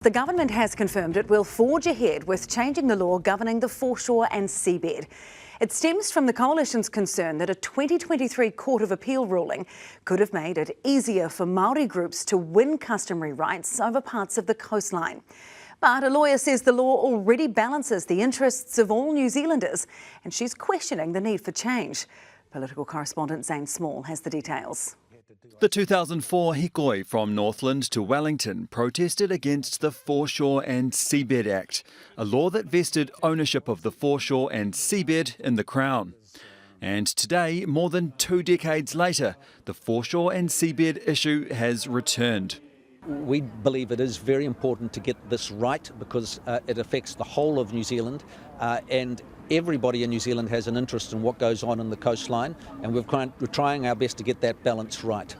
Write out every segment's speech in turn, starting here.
The government has confirmed it will forge ahead with changing the law governing the foreshore and seabed. It stems from the Coalition's concern that a 2023 Court of Appeal ruling could have made it easier for Māori groups to win customary rights over parts of the coastline. But a lawyer says the law already balances the interests of all New Zealanders, and she's questioning the need for change. Political correspondent Zane Small has the details. The 2004 Hikoi from Northland to Wellington protested against the Foreshore and Seabed Act, a law that vested ownership of the foreshore and seabed in the Crown. And today, more than 2 decades later, the foreshore and seabed issue has returned. We believe it is very important to get this right because it affects the whole of New Zealand and everybody in New Zealand has an interest in what goes on in the coastline, and we're trying our best to get that balance right.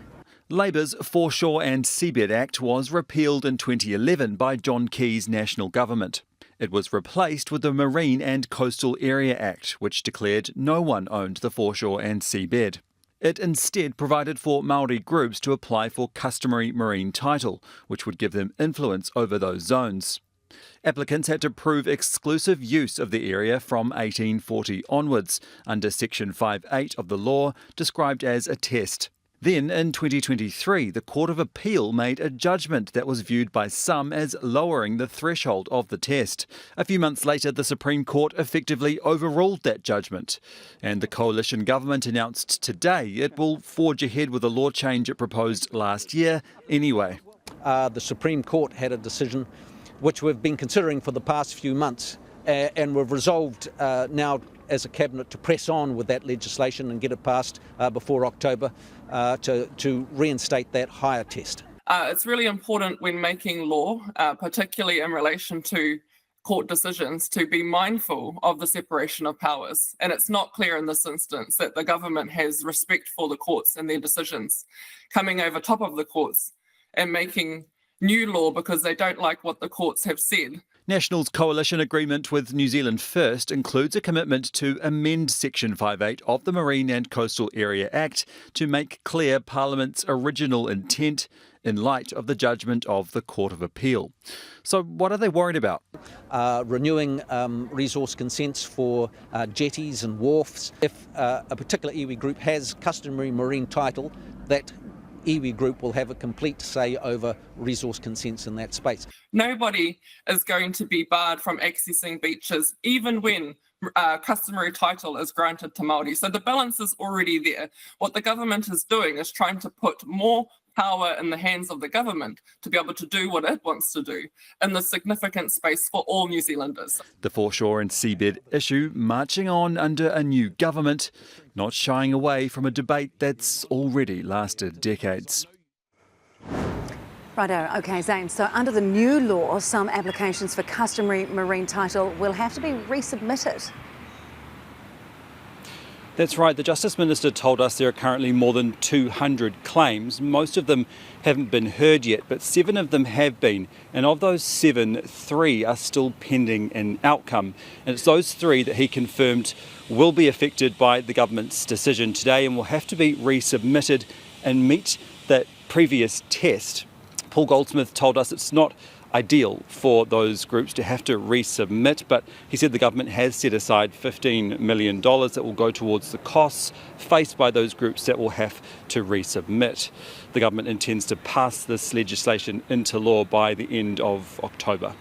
Labour's Foreshore and Seabed Act was repealed in 2011 by John Key's national government. It was replaced with the Marine and Coastal Area Act, which declared no one owned the foreshore and seabed. It instead provided for Māori groups to apply for customary marine title, which would give them influence over those zones. Applicants had to prove exclusive use of the area from 1840 onwards, under Section 5.8 of the law, described as a test. Then, in 2023, the Court of Appeal made a judgment that was viewed by some as lowering the threshold of the test. A few months later, the Supreme Court effectively overruled that judgment. And the Coalition government announced today it will forge ahead with a law change it proposed last year anyway. The Supreme Court had a decision which we've been considering for the past few months, and we've resolved now as a cabinet to press on with that legislation and get it passed before October to reinstate that higher test. It's really important when making law, particularly in relation to court decisions, to be mindful of the separation of powers. And it's not clear in this instance that the government has respect for the courts and their decisions, coming over top of the courts and making new law because they don't like what the courts have said. National's coalition agreement with New Zealand First includes a commitment to amend Section 5.8 of the Marine and Coastal Area Act to make clear Parliament's original intent in light of the judgment of the Court of Appeal. So what are they worried about? Renewing resource consents for jetties and wharfs. If a particular iwi group has customary marine title, that iwi group will have a complete say over resource consents in that space. Nobody is going to be barred from accessing beaches, even when customary title is granted to Māori. So the balance is already there. What the government is doing is trying to put more power in the hands of the government to be able to do what it wants to do in the significant space for all New Zealanders. The foreshore and seabed issue marching on under a new government, not shying away from a debate that's already lasted decades. Righto, OK, Zane, so under the new law, some applications for customary marine title will have to be resubmitted. That's right. The Justice Minister told us there are currently more than 200 claims. Most of them haven't been heard yet, but 7 of them have been. And of those 7, 3 are still pending an outcome. And it's those 3 that he confirmed will be affected by the government's decision today and will have to be resubmitted and meet that previous test. Paul Goldsmith told us it's not ideal for those groups to have to resubmit, but he said the government has set aside $15 million that will go towards the costs faced by those groups that will have to resubmit. The government intends to pass this legislation into law by the end of October.